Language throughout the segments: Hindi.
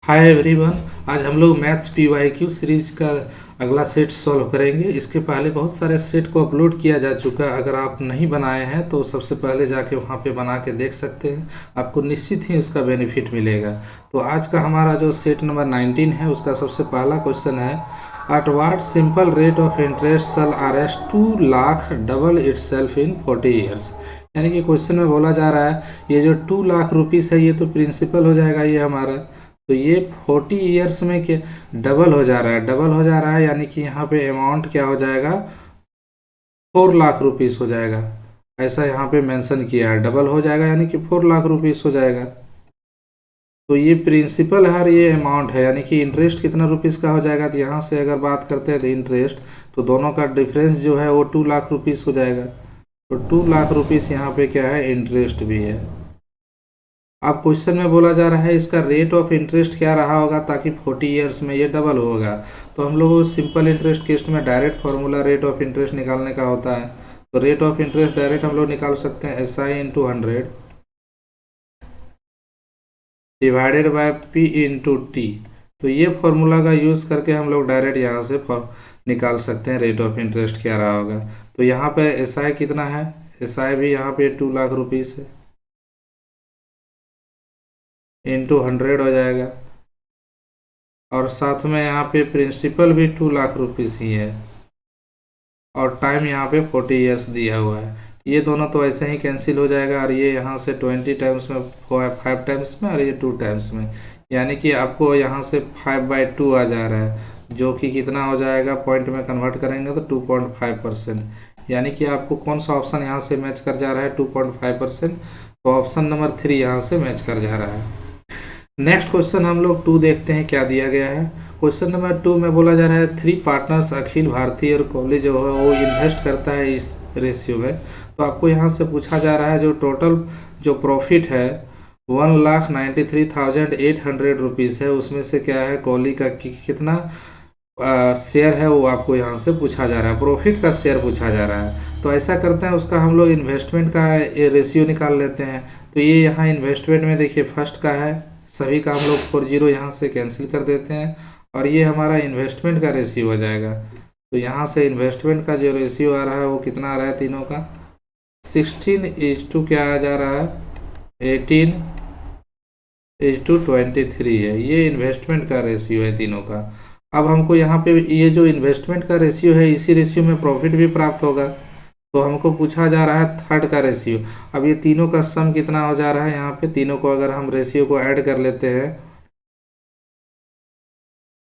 Hi everyone. आज हम लोग मैथ्स PYQ सीरीज का अगला सेट सॉल्व करेंगे। इसके पहले बहुत सारे सेट को अपलोड किया जा चुका है। अगर आप नहीं बनाए हैं तो सबसे पहले जाके वहाँ पे बना के देख सकते हैं, आपको निश्चित ही उसका बेनिफिट मिलेगा। तो आज का हमारा जो सेट नंबर 19 है उसका सबसे पहला क्वेश्चन है, at what simple rate of interest shall RS 2 lakh double itself in 40 years. यानी कि क्वेश्चन में बोला जा रहा है ये जो 2 लाख रुपीज़ है ये तो प्रिंसिपल हो जाएगा ये हमारा, तो ये 40 ईयर्स में के डबल हो जा रहा है। डबल हो जा रहा है यानी कि यहाँ पे अमाउंट क्या हो जाएगा, 4 लाख रुपीस हो जाएगा। ऐसा यहाँ पे मेंशन किया है, डबल हो जाएगा यानी कि 4 लाख रुपीस हो जाएगा। तो ये प्रिंसिपल है और ये अमाउंट है, यानी कि इंटरेस्ट कितना रुपीस का हो जाएगा। तो यहाँ से अगर बात करते हैं तो इंटरेस्ट, तो दोनों का डिफरेंस जो है वो 2 लाख रुपीस हो जाएगा। तो 2 लाख रुपीस यहाँ पे क्या है, इंटरेस्ट भी है। अब क्वेश्चन में बोला जा रहा है इसका रेट ऑफ इंटरेस्ट क्या रहा होगा ताकि 40 ईयर्स में ये डबल होगा। तो हम लोग सिंपल इंटरेस्ट केस में direct formula rate of interest निकालने का होता है। तो रेट ऑफ इंटरेस्ट डायरेक्ट हम लोग निकाल सकते हैं SI into 100 divided by P into T. तो ये फार्मूला का यूज़ करके हम लोग डायरेक्ट यहाँ से निकाल सकते हैं रेट ऑफ इंटरेस्ट क्या रहा होगा। तो यहाँ पे SI कितना है, SI भी यहाँ पे 2 लाख रुपीज़ है, इंटू 100 हो जाएगा। और साथ में यहाँ पे प्रिंसिपल भी 2 लाख रुपीस ही है, और टाइम यहाँ पे 40 ईयर्स दिया हुआ है। ये दोनों तो ऐसे ही कैंसिल हो जाएगा, और ये यहाँ से 20 टाइम्स में, 5 टाइम्स में, और ये 2 टाइम्स में, यानी कि आपको यहाँ से 5/2 आ जा रहा है, जो कि कितना हो जाएगा, पॉइंट में कन्वर्ट करेंगे तो 2.5%। यानी कि आपको कौन सा ऑप्शन यहाँ से मैच कर जा रहा है, 2.5%। तो ऑप्शन नंबर 3 यहाँ से मैच कर जा रहा है। नेक्स्ट क्वेश्चन हम लोग 2 देखते हैं क्या दिया गया है। क्वेश्चन नंबर 2 में बोला जा रहा है 3 पार्टनर्स अखिल भारतीय और कोहली जो है वो इन्वेस्ट करता है इस रेशियो में। तो आपको यहाँ से पूछा जा रहा है जो टोटल जो प्रॉफिट है 1,93,800 रुपीज़ है, उसमें से क्या है कोहली का कितना शेयर है वो आपको यहाँ से पूछा जा रहा है, प्रॉफिट का शेयर पूछा जा रहा है। तो ऐसा करते हैं उसका हम लोग इन्वेस्टमेंट का रेशियो निकाल लेते हैं। तो ये यहाँ इन्वेस्टमेंट में देखिए फर्स्ट का है, सभी का हम लोग 40 यहाँ से कैंसिल कर देते हैं, और ये हमारा इन्वेस्टमेंट का रेशियो हो जाएगा। तो यहाँ से इन्वेस्टमेंट का जो रेशियो आ रहा है वो कितना आ रहा है, तीनों का 16:2 क्या आ जा रहा है, 18:23 है। ये इन्वेस्टमेंट का रेशियो है तीनों का। अब हमको यहाँ पे ये जो इन्वेस्टमेंट का रेशियो है इसी रेशियो में प्रॉफिट भी प्राप्त होगा। तो हमको पूछा जा रहा है थर्ड का रेशियो। अब ये तीनों का सम कितना हो जा रहा है, यहाँ पे तीनों को अगर हम रेशियो को ऐड कर लेते हैं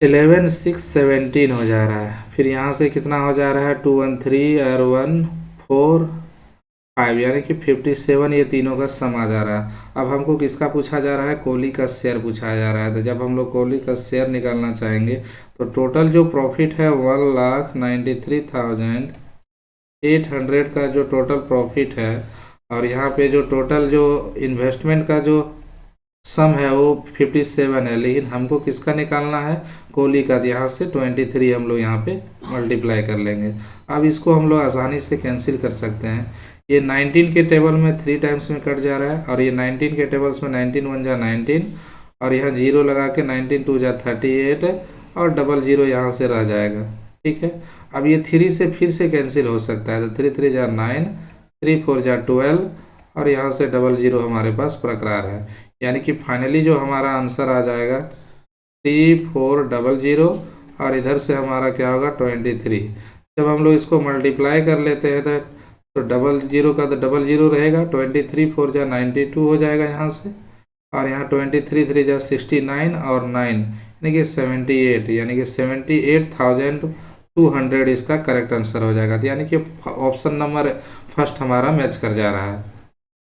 11, 6, 17 हो जा रहा है। फिर यहाँ से कितना हो जा रहा है 2, 1, 3 और 1, 4, 5, यानी कि 57 ये तीनों का सम आ जा रहा है। अब हमको किसका पूछा जा रहा है, कोहली का शेयर पूछा जा रहा है। तो जब हम लोग कोहली का शेयर निकालना चाहेंगे तो टोटल जो प्रॉफिट है 1,93,800 का जो टोटल प्रॉफिट है, और यहाँ पे जो टोटल जो इन्वेस्टमेंट का जो सम है वो 57 है, लेकिन हमको किसका निकालना है, कोहली का। यहाँ से 23 हम लोग यहाँ पे मल्टीप्लाई कर लेंगे। अब इसको हम लोग आसानी से कैंसिल कर सकते हैं। ये 19 के टेबल में 3 टाइम्स में कट जा रहा है, और ये 19 के टेबल्स में 19 1 जा 19, और यहाँ 0 लगा के 19 2 जा 38, और डबल 0 यहाँ से रह जाएगा। ठीक है, अब ये 3 से फिर से कैंसिल हो सकता है, तो 3 3 जा 9, 3 4 जा 12, और यहाँ से डबल 0 हमारे पास बरकरार है। यानी कि फाइनली जो हमारा आंसर आ जाएगा 3400, और इधर से हमारा क्या होगा 23। जब हम लोग इसको मल्टीप्लाई कर लेते हैं तो डबल 0 का तो डबल 0 रहेगा, 23 4 जा 92 हो जाएगा यहाँ से, और यहाँ 23 3 जा 69, और 9 यानी कि 78, यानी कि 78,200 इसका करेक्ट आंसर हो जाएगा। यानी कि ऑप्शन नंबर फर्स्ट हमारा मैच कर जा रहा है,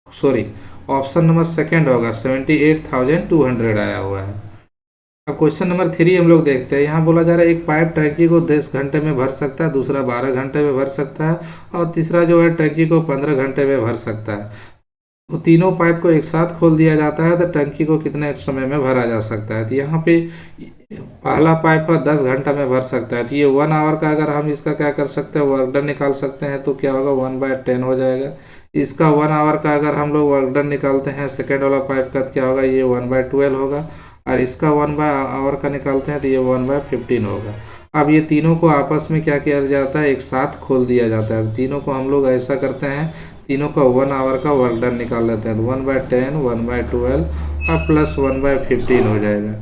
सॉरी ऑप्शन नंबर सेकंड होगा, 78,200 आया हुआ है। अब क्वेश्चन नंबर 3 हम लोग देखते हैं। यहाँ बोला जा रहा है एक पाइप टंकी को 10 घंटे में भर सकता है, दूसरा 12 घंटे में भर सकता है, और तीसरा जो है टंकी को 15 घंटे में भर सकता है। तो तीनों पाइप को एक साथ खोल दिया जाता है तो टंकी को कितने समय में भरा जा सकता है। तो यहाँ पे पहला पाइप है 10 घंटा में भर सकता है, तो ये 1 आवर का अगर हम इसका क्या कर सकते हैं, वर्क डन निकाल सकते हैं, तो क्या होगा 1/10 हो जाएगा। इसका 1 आवर का अगर हम लोग वर्क डन निकालते हैं सेकेंड वाला पाइप का, तो क्या होगा, ये 1/12 होगा। और इसका 1/आवर का निकालते हैं तो ये 1/15 होगा। अब ये तीनों को आपस में क्या किया जाता है, एक साथ खोल दिया जाता है। तीनों को हम लोग ऐसा करते हैं, तीनों का 1 आवर का वर्क डन निकाल लेते हैं तो 1/10, 1/12 और प्लस 1/15 हो जाएगा।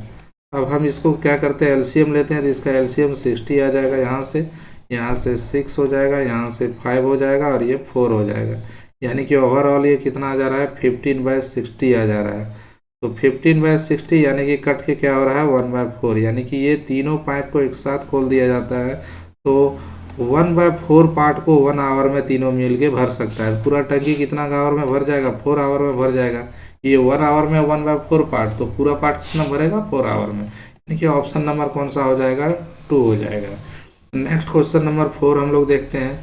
अब हम इसको क्या करते हैं, एलसीएम लेते हैं तो इसका एलसीएम 60 आ जाएगा। यहाँ से 6 हो जाएगा, यहाँ से 5 हो जाएगा और ये 4 हो जाएगा। यानी कि ओवरऑल ये कितना आ जा रहा है, 15/60 आ जा रहा है। तो 15/60 यानी कि कट के क्या हो रहा है, 1/4। यानी कि ये तीनों पाइप को एक साथ खोल दिया जाता है तो 1/4 पार्ट को 1 आवर में तीनों मिल के भर सकता है। पूरा टंकी कितना आवर में भर जाएगा, 4 आवर में भर जाएगा। ये 1 आवर में 1/4 पार्ट, तो पूरा पार्ट कितना भरेगा, 4 आवर में। यानी कि ऑप्शन नंबर कौन सा हो जाएगा, 2 हो जाएगा। नेक्स्ट क्वेश्चन नंबर 4 हम लोग देखते हैं।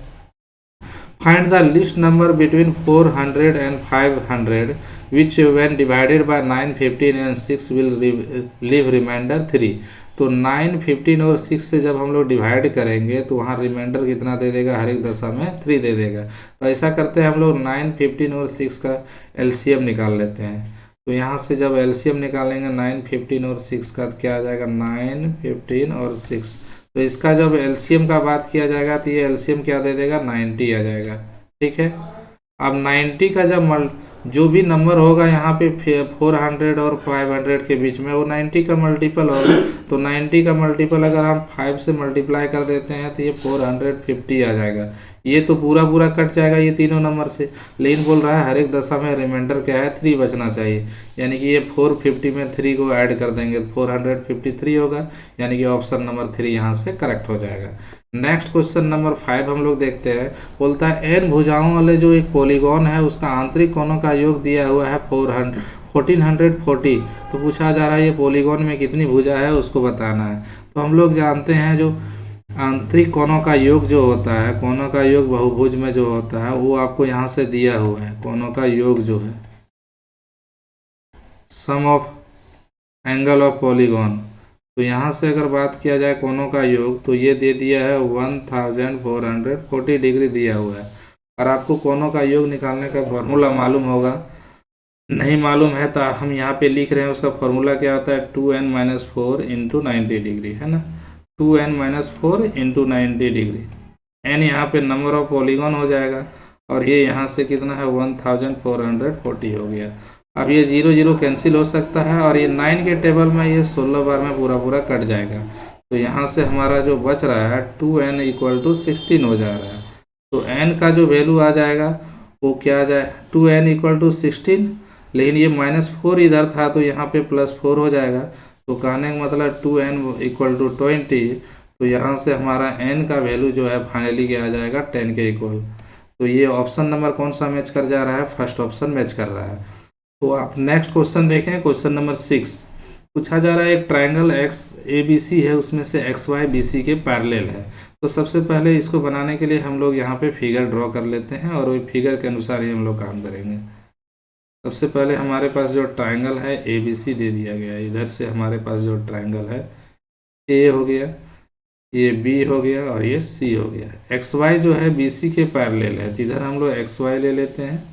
Find the list number between 400 and 500 which when divided by 9, 15 and 6 will leave remainder 3। तो 9, 15 और 6 से जब हम लोग डिवाइड करेंगे तो वहाँ रिमाइंडर कितना दे देगा, हर एक दशा में 3 दे देगा। तो ऐसा करते हैं हम लोग 9, 15 और 6 का एलसीएम निकाल लेते हैं। तो यहाँ से जब एलसीएम निकालेंगे 9, 15 और 6 का, तो क्या आ जाएगा, 9, 15 और 6। तो इसका जब एलसीएम का बात किया जाएगा तो ये एलसीएम क्या दे देगा, 90 आ जाएगा। ठीक है। अब 90 का जब जो भी नंबर होगा यहाँ पे 400 और 500 के बीच में, वो 90 का मल्टीपल होगा। तो 90 का मल्टीपल अगर हम 5 से मल्टीप्लाई कर देते हैं तो ये 450 आ जाएगा। ये तो पूरा पूरा कट जाएगा ये तीनों नंबर से, लेकिन बोल रहा है हर एक दशा में रिमाइंडर क्या है, 3 बचना चाहिए। यानी कि ये 450 में 3 को ऐड कर देंगे तो 453 होगा। यानी कि ऑप्शन नंबर 3 यहाँ से करेक्ट हो जाएगा। नेक्स्ट क्वेश्चन नंबर 5 हम लोग देखते हैं। बोलता है एन भुजाओं वाले जो एक पॉलीगॉन है उसका आंतरिक कोणों का योग दिया हुआ है 1440। तो पूछा जा रहा है ये पॉलीगॉन में कितनी भुजा है उसको बताना है। तो हम लोग जानते हैं जो आंतरिक कोणों का योग जो होता है, कोणों का योग बहुभुज में जो होता है वो आपको यहाँ से दिया हुआ है। कोणों का योग जो है, सम ऑफ एंगल ऑफ पॉलीगॉन। तो यहाँ से अगर बात किया जाए कोणों का योग तो ये दे दिया है 1440 डिग्री दिया हुआ है। और आपको कोणों का योग निकालने का फॉर्मूला मालूम होगा, नहीं मालूम है तो हम यहाँ पे लिख रहे हैं। उसका फॉर्मूला क्या होता है, 2n-4 इंटू 90 डिग्री, है ना। 2n-4 into 90 degree. एन यहाँ पे नंबर ऑफ पॉलीगॉन हो जाएगा और ये यहाँ से कितना है, 1440 हो गया। अब ये 0 0 कैंसिल हो सकता है और ये 9 के टेबल में ये 16 बार में पूरा पूरा कट जाएगा। तो यहाँ से हमारा जो बच रहा है 2n = 16 हो जा रहा है। तो n का जो वैल्यू आ जाएगा वो क्या आ जाए, 2n = 16, लेकिन ये -4 इधर था तो यहाँ पे +4 हो जाएगा। तो कहने का मतलब 2n = 20। तो यहाँ से हमारा n का वैल्यू जो है फाइनली क्या आ जाएगा, 10 के इक्वल। तो ये ऑप्शन नंबर कौन सा मैच कर जा रहा है, फर्स्ट ऑप्शन मैच कर रहा है। तो आप नेक्स्ट क्वेश्चन देखें। क्वेश्चन नंबर 6 पूछा जा रहा है एक triangle X A B C है, उसमें से एक्स वाई बी सी के पैरेलल है। तो सबसे पहले इसको बनाने के लिए हम लोग यहाँ पे फिगर ड्रॉ कर लेते हैं और वही फिगर के अनुसार ही हम लोग काम करेंगे। सबसे पहले हमारे पास जो ट्रायंगल है ए बी सी दे दिया गया है। इधर से हमारे पास जो ट्रायंगल है ए हो गया, ये बी हो गया और ये सी हो गया। एक्स वाई जो है बी सी के पैरेलल है, तो इधर हम लोग एक्स वाई ले लेते हैं।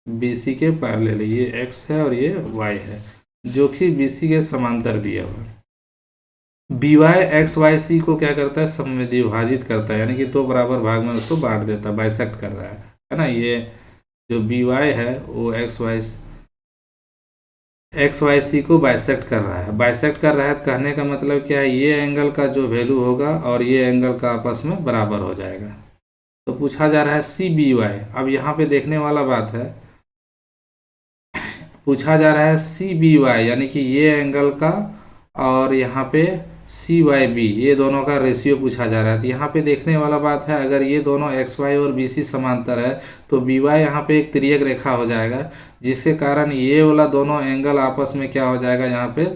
बी सी के पैरेलल, ये एक्स है और ये वाई है जो कि बी सी के समांतर दिया हुआ। B Y X Y C को क्या करता है, समविभाजित करता है, यानी कि 2 बराबर भाग में उसको बांट देता है, बाइसेक्ट कर रहा है ना। ये जो बी वाई है वो एक्स वाई सी को बाइसेक्ट कर रहा है। बाइसेक्ट कर रहा है तो कहने का मतलब क्या है, ये एंगल का जो वैल्यू होगा और ये एंगल का आपस में बराबर हो जाएगा। तो पूछा जा रहा है सी बी वाई। अब यहाँ पे देखने वाला बात है, पूछा जा रहा है सी बी वाई, यानी कि ये एंगल का और यहाँ पे सी वाई बी, ये दोनों का रेशियो पूछा जा रहा है। तो यहाँ पे देखने वाला बात है, अगर ये दोनों एक्स वाई और बी सी समांतर है तो बी वाई यहाँ पे एक तिर्यक रेखा हो जाएगा, जिसके कारण ये वाला दोनों एंगल आपस में क्या हो जाएगा, यहाँ पे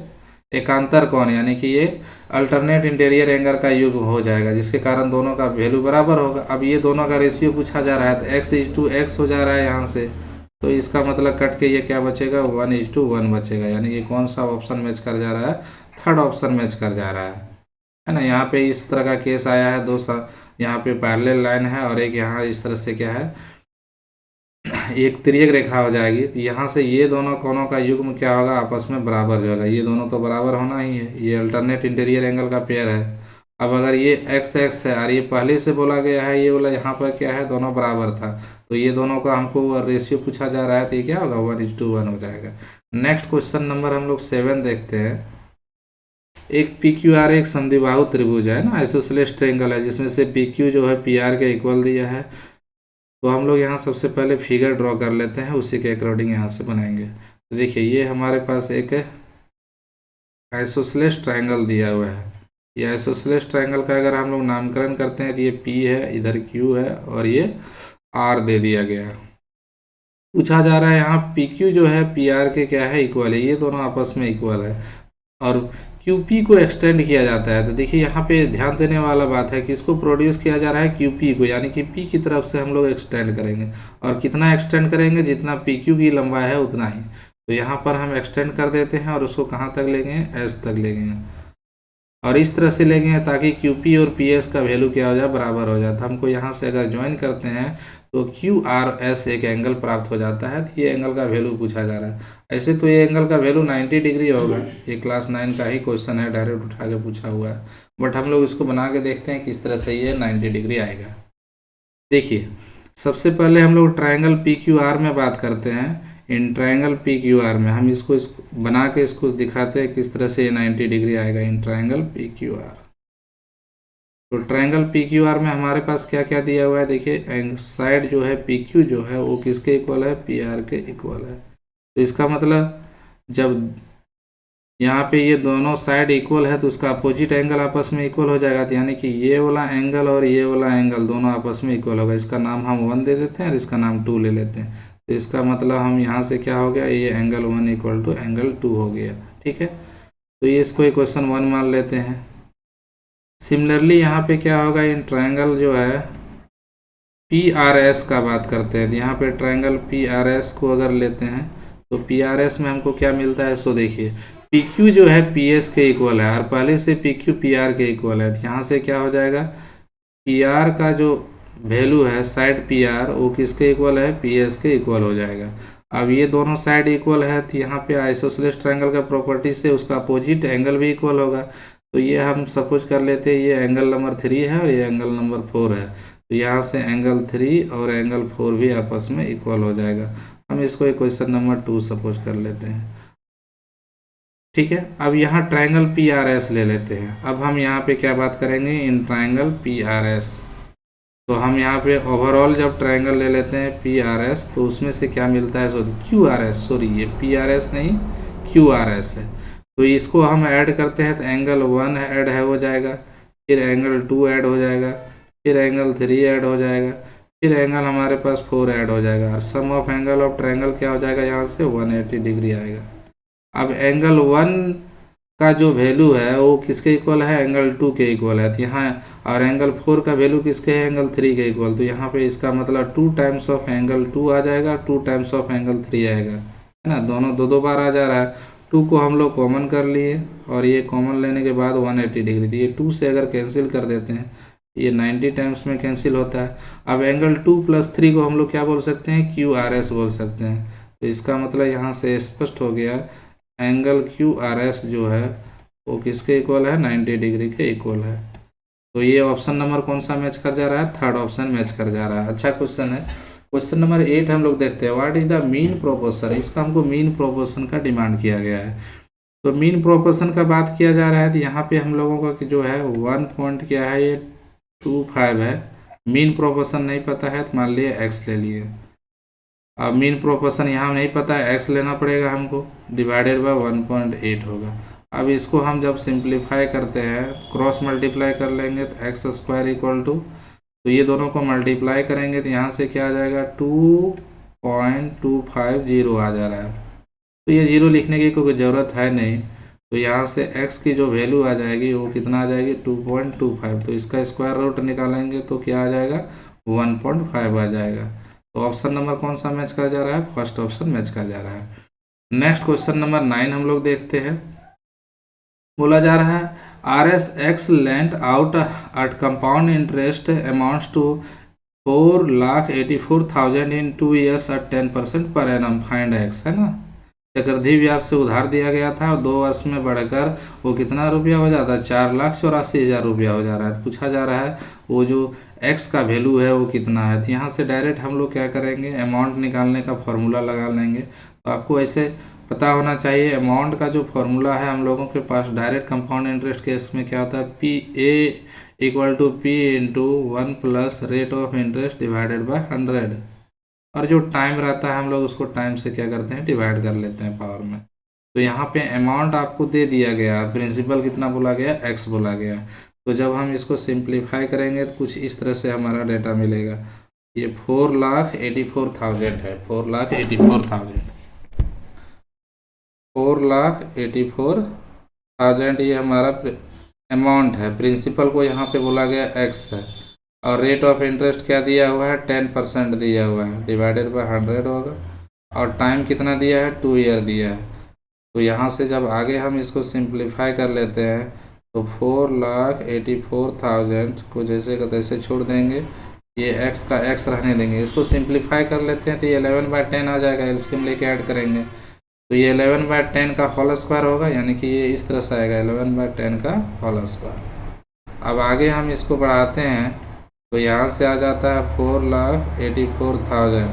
एकांतर कोण, यानी कि ये अल्टरनेट इंटीरियर एंगल का योग हो जाएगा, जिसके कारण दोनों का वैल्यू बराबर होगा। अब ये दोनों का रेशियो पूछा जा रहा है तो x/x हो जा रहा है यहाँ से। तो इसका मतलब कट के ये क्या बचेगा, 1:1 बचेगा। यानी कि कौन सा ऑप्शन मैच कर जा रहा है, थर्ड ऑप्शन मैच कर जा रहा है ना। यहाँ पे इस तरह का केस आया है, यहाँ पे पैरेलल लाइन है और एक यहाँ इस तरह से क्या है, एक तिर्यक रेखा हो जाएगी। तो यहाँ से ये दोनों कोणों का युग्म क्या होगा, आपस में बराबर जो होगा, ये दोनों तो बराबर होना ही है, ये अल्टरनेट इंटीरियर एंगल का पेयर है। अब अगर ये एक्स एक्स है और ये पहले से बोला गया है, ये बोला यहाँ पर क्या है, दोनों बराबर था, तो ये दोनों का हमको रेशियो पूछा जा रहा है, तो ये क्या होगा, 1:1 हो जाएगा। नेक्स्ट क्वेश्चन नंबर हम लोग 7 देखते हैं। एक पी क्यू आर एक समद्विबाहु त्रिभुज है ना, आइसोसेलेस ट्रायंगल है, जिसमें से पी क्यू जो है पी आर के इक्वल दिया है। तो हम लोग यहाँ सबसे पहले फिगर ड्रॉ कर लेते हैं, उसी के अकॉर्डिंग यहाँ से बनाएंगे। तो देखिए ये हमारे पास एक आइसोसेलेस ट्रायंगल दिया हुआ है। ये आइसोसेलेस ट्रायंगल का अगर हम लोग नामकरण करते हैं तो ये पी है, इधर क्यू है और ये आर दे दिया गया है। पूछा जा रहा है यहाँ पी क्यू जो है पी आर के क्या है, इक्वल है, ये दोनों आपस में इक्वल है। और क्यू पी को एक्सटेंड किया जाता है। तो देखिए यहाँ पे ध्यान देने वाला बात है कि इसको प्रोड्यूस किया जा रहा है क्यू पी को, यानी कि पी की तरफ से हम लोग एक्सटेंड करेंगे। और कितना एक्सटेंड करेंगे, जितना पी क्यू की लंबाई है उतना ही। तो यहाँ पर हम एक्सटेंड कर देते हैं और उसको कहाँ तक लेंगे, एस तक लेंगे। और इस तरह से लेंगे ताकि क्यू पी और पी एस का वैल्यू क्या हो जाए, बराबर हो जाए। तो हमको यहाँ से अगर ज्वाइन करते हैं तो क्यू आर एस एक एंगल प्राप्त हो जाता है। तो ये एंगल का वैल्यू पूछा जा रहा है। ऐसे तो ये एंगल का वैल्यू 90 डिग्री होगा, ये क्लास 9 का ही क्वेश्चन है, डायरेक्ट उठा के पूछा हुआ है। बट हम लोग इसको बना के देखते हैं किस तरह से ये 90 डिग्री आएगा। देखिए सबसे पहले हम लोग ट्रायंगल पी क्यू आर में बात करते हैं। In triangle P Q R में हम इसको बना के इसको दिखाते हैं किस तरह से ये 90 डिग्री आएगा in triangle P Q R. तो ट्रायंगल पी क्यू आर में हमारे पास क्या क्या दिया हुआ है, देखिए साइड जो है पी क्यू जो है वो किसके इक्वल है, पी आर के इक्वल है। तो इसका मतलब जब यहाँ पे ये दोनों साइड इक्वल है तो उसका अपोजिट एंगल आपस में इक्वल हो जाएगा। तो यानी कि ये वाला एंगल और ये वाला एंगल दोनों आपस में इक्वल होगा। इसका नाम हम 1 दे देते हैं और इसका नाम 2 ले लेते हैं। तो इसका मतलब हम यहाँ से क्या हो गया, ये एंगल 1 इक्वल टू एंगल 2 हो गया। ठीक है, तो ये इसको इक्वेशन 1 मान लेते हैं। सिमिलरली यहाँ पे क्या होगा, इन ट्रायंगल जो है पी आर एस का बात करते हैं। तो यहाँ पे ट्रायंगल पी आर एस को अगर लेते हैं तो पी आर एस में हमको क्या मिलता है, सो देखिए पी क्यू जो है पी एस के इक्वल है और पहले से पी क्यू पी आर के इक्वल है। तो यहाँ से क्या हो जाएगा, पी आर का जो वैल्यू है साइड पी आर वो किसके इक्वल है, पी एस के इक्वल हो जाएगा। अब ये दोनों साइड इक्वल है तो यहाँ पे आइसोसेलेस ट्रायंगल का प्रॉपर्टी से उसका अपोजिट एंगल भी इक्वल होगा। तो ये हम सपोज कर लेते हैं ये एंगल नंबर 3 है और ये एंगल नंबर 4 है। तो यहाँ से एंगल 3 और एंगल 4 भी आपस में इक्वल हो जाएगा। हम इसको इक्वेशन नंबर 2 सपोज कर लेते हैं। ठीक है, अब यहाँ ट्रायंगल पी आर एस ले लेते हैं। अब हम यहाँ पे क्या बात करेंगे, in triangle P R S. तो हम यहाँ पे ओवरऑल जब ट्रायंगल ले लेते हैं पी आर एस तो उसमें से क्या मिलता है, sorry Q R S, sorry ये पी आर एस नहीं क्यू आर एस है। तो इसको हम ऐड करते हैं तो एंगल 1 ऐड है हो जाएगा, फिर एंगल 2 ऐड हो जाएगा, फिर एंगल 3 ऐड हो जाएगा, फिर एंगल हमारे पास 4 ऐड हो जाएगा और सम ऑफ एंगल ऑफ ट्रायंगल क्या हो जाएगा, यहाँ से 180 डिग्री आएगा। अब एंगल 1 का जो वैल्यू है वो किसके इक्वल है, एंगल 2 के इक्वल है। तो यहाँ और एंगल 4 का वैल्यू किसके है, एंगल 3 के इक्वल। तो यहाँ पे इसका मतलब 2 टाइम्स ऑफ एंगल 2 आ जाएगा, 2 टाइम्स ऑफ एंगल 3 आएगा, है ना। दोनों दो बार आ जा रहा है। 2 को हम लोग कॉमन कर लिए और ये कॉमन लेने के बाद 180 डिग्री। तो ये 2 से अगर कैंसिल कर देते हैं ये 90 टाइम्स में कैंसिल होता है। अब एंगल 2 + 3 को हम लोग क्या बोल सकते हैं, क्यू आर एस बोल सकते हैं। तो इसका मतलब यहाँ से स्पष्ट हो गया एंगल क्यू आर एस जो है वो किसके इक्वल है, 90 डिग्री के इक्वल है। तो ये ऑप्शन नंबर कौन सा मैच कर जा रहा है, 3rd ऑप्शन मैच कर जा रहा है। अच्छा क्वेश्चन है। क्वेश्चन नंबर 8 हम लोग देखते हैं, what is the mean proportion. इसका हमको मीन प्रोपोर्शन का डिमांड किया गया है। तो मीन प्रोपोर्शन का बात किया जा रहा है तो यहाँ पे हम लोगों का जो है 1 पॉइंट क्या है, ये 25 है। मीन प्रोपोर्शन नहीं पता है तो मान लिए एक्स ले लिए। अब मीन प्रोपोर्शन यहाँ नहीं पता है, एक्स लेना पड़ेगा हमको, डिवाइडेड बाय 1.8 होगा। अब इसको हम जब सिंप्लीफाई करते हैं क्रॉस मल्टीप्लाई कर लेंगे तो एक्स स्क्वायर इक्वल टू, तो ये दोनों को मल्टीप्लाई करेंगे तो यहाँ से क्या आ जाएगा 2.250 आ जा रहा है। तो ये 0 लिखने की कोई ज़रूरत है नहीं। तो यहाँ से x की जो वैल्यू आ जाएगी वो कितना आ जाएगी 2.25। तो इसका स्क्वायर रूट निकालेंगे तो क्या आ जाएगा 1.5 आ जाएगा। तो ऑप्शन नंबर कौन सा मैच कर जा रहा है, फर्स्ट ऑप्शन मैच कर जा रहा है। नेक्स्ट क्वेश्चन नंबर 9 हम लोग देखते हैं। बोला जा रहा है R S X lent out at compound interest amounts to 4,84,000 in 2 years at 10% per annum find x, है ना। चक्रवृद्धि ब्याज से उधार दिया गया था और 2 वर्ष में बढ़कर वो कितना रुपया हो जाता है, 4,84,000 रुपया हो जा रहा है। पूछा जा रहा है वो जो एक्स का वैल्यू है वो कितना है। तो यहाँ से डायरेक्ट हम लोग क्या करेंगे, अमाउंट निकालने का फॉर्मूला लगा लेंगे। तो आपको ऐसे पता होना चाहिए अमाउंट का जो फॉर्मूला है हम लोगों के पास डायरेक्ट कंपाउंड इंटरेस्ट केस में क्या होता है, P A equal to P into 1 plus rate of interest divided by 100, और जो टाइम रहता है हम लोग उसको टाइम से क्या करते हैं, डिवाइड कर लेते हैं पावर में। तो यहाँ पे अमाउंट आपको दे दिया गया, प्रिंसिपल कितना बोला गया, एक्स बोला गया। तो जब हम इसको सिंप्लीफाई करेंगे तो कुछ इस तरह से हमारा डेटा मिलेगा। ये 4,84,000 है, 4,84,000 ये हमारा अमाउंट है। प्रिंसिपल को यहाँ पे बोला गया एक्स है, और रेट ऑफ इंटरेस्ट क्या दिया हुआ है, 10% दिया हुआ है, डिवाइडेड बाय 100 होगा, और टाइम कितना दिया है, 2 ईयर दिया है। तो यहाँ से जब आगे हम इसको सिंप्लीफाई कर लेते हैं तो 4,84,000 को जैसे का तैसे छोड़ देंगे, ये x का x रहने देंगे, इसको सिंप्लीफाई कर लेते हैं तो ये 11/10 आ जाएगा। एलसीएम लेके ऐड करेंगे तो ये 11/10 का होल स्क्वायर होगा, यानी कि ये इस तरह से आएगा 11/10 का होल स्क्वायर। अब आगे हम इसको बढ़ाते हैं तो यहाँ से आ जाता है 4,84,000,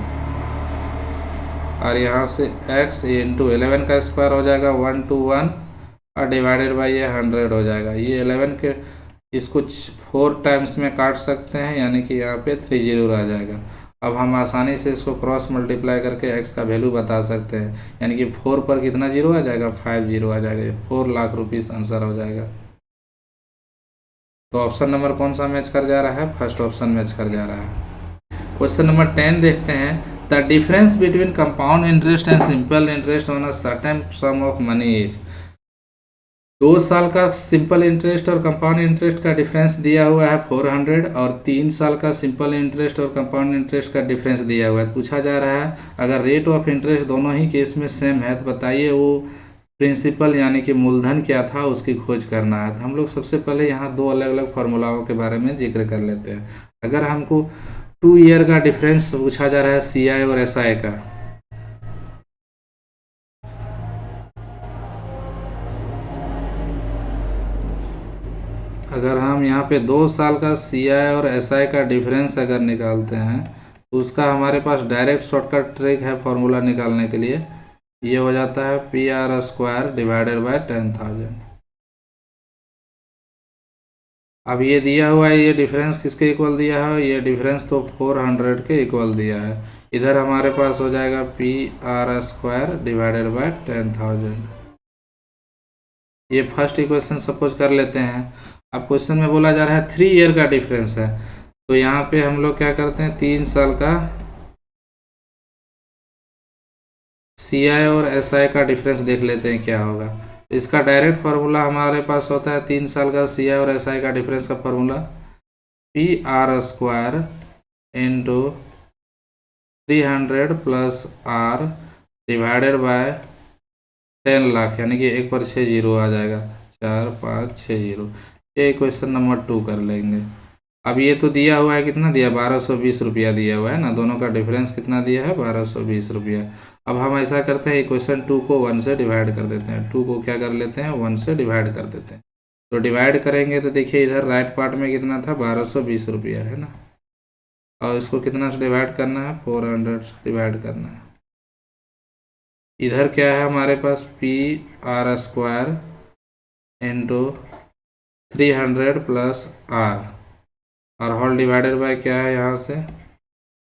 और यहाँ से x इंटू 11 का स्क्वायर हो जाएगा 1 to 1, और डिवाइडेड बाई ये 100 हो जाएगा। ये 11 के इसको 4 टाइम्स में काट सकते हैं, यानी कि यहाँ पे 30 रह जाएगा। अब हम आसानी से इसको क्रॉस मल्टीप्लाई करके x का वैल्यू बता सकते हैं, यानी कि 4 पर कितना जीरो आ जाएगा, 5 जीरो आ जाएगा। 4 लाख रुपीस आंसर हो जाएगा। तो ऑप्शन नंबर कौन सा मैच कर जा रहा है, फर्स्ट ऑप्शन मैच कर जा रहा है। क्वेश्चन नंबर 10 देखते हैं। The difference between compound interest and simple interest on a certain some of money is. 2 साल का सिंपल इंटरेस्ट और कंपाउंड इंटरेस्ट का डिफरेंस दिया हुआ है 400, और 3 साल का सिंपल इंटरेस्ट और कंपाउंड इंटरेस्ट का डिफरेंस दिया हुआ है। पूछा जा रहा है अगर रेट ऑफ इंटरेस्ट दोनों ही केस में सेम है तो बताइए वो प्रिंसिपल यानी कि मूलधन क्या था उसकी खोज करना है। तो हम लोग सबसे पहले यहाँ 2 अलग अलग फार्मूलाओं के बारे में जिक्र कर लेते हैं। अगर हमको 2 ईयर का डिफरेंस पूछा जा रहा है CI और SI का, अगर हम यहाँ पे 2 साल का CI और SI का डिफरेंस अगर निकालते हैं तो उसका हमारे पास डायरेक्ट शॉर्टकट ट्रिक है फॉर्मूला निकालने के लिए। ये हो जाता है PR² डिवाइडेड बाय 10,000। अब ये दिया हुआ है, ये डिफरेंस किसके इक्वल दिया है, ये डिफरेंस तो 400 के इक्वल दिया है। इधर हमारे पास हो जाएगा PR² डिवाइडेड बाय 10,000। ये फर्स्ट इक्वेशन सपोज कर लेते हैं। अब क्वेश्चन में बोला जा रहा है 3 ईयर का डिफरेंस है, तो यहाँ पे हम लोग क्या करते हैं, 3 साल का CI और SI का डिफरेंस देख लेते हैं क्या होगा। इसका डायरेक्ट फार्मूला हमारे पास होता है 3 साल का CI और SI का डिफरेंस का formula PR² into 300 plus R divided by 10 lakh, यानी कि 1 पर 6 जीरो आ जाएगा, 4 5 6 जीरो। ये क्वेश्चन नंबर 2 कर लेंगे। अब ये तो दिया हुआ है, कितना दिया, 1220 रुपया दिया हुआ है ना, दोनों का डिफरेंस कितना दिया है, 1220 रुपया। अब हम ऐसा करते हैं इक्वेशन 2 को 1 से डिवाइड कर देते हैं। 2 को क्या कर लेते हैं, 1 से डिवाइड कर देते हैं। तो डिवाइड करेंगे तो देखिए इधर राइट पार्ट में कितना था, 1220 रुपया है ना, और इसको कितना से डिवाइड करना है, 400 से डिवाइड करना है। इधर क्या है हमारे पास, PR² इंटू 300 प्लस R, और होल डिवाइडेड बाय क्या है, यहाँ से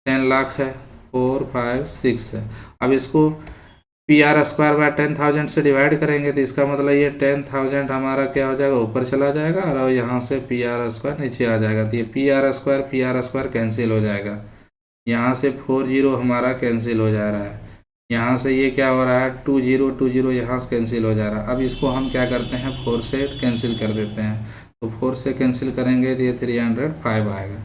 10 लाख है, 4 5 6 है। अब इसको PR² बाय 10,000 से डिवाइड करेंगे तो इसका मतलब ये 10,000 हमारा क्या हो जाएगा, ऊपर चला जाएगा, और यहाँ से PR² नीचे आ जाएगा। तो ये PR² कैंसिल हो जाएगा, यहाँ से 40 हमारा कैंसिल हो जा रहा है, यहाँ से ये क्या हो रहा है, 20 यहाँ से कैंसिल हो जा रहा है। अब इसको हम क्या करते हैं, 4 से कैंसिल कर देते हैं। तो 4 से कैंसिल करेंगे तो ये 305 आएगा,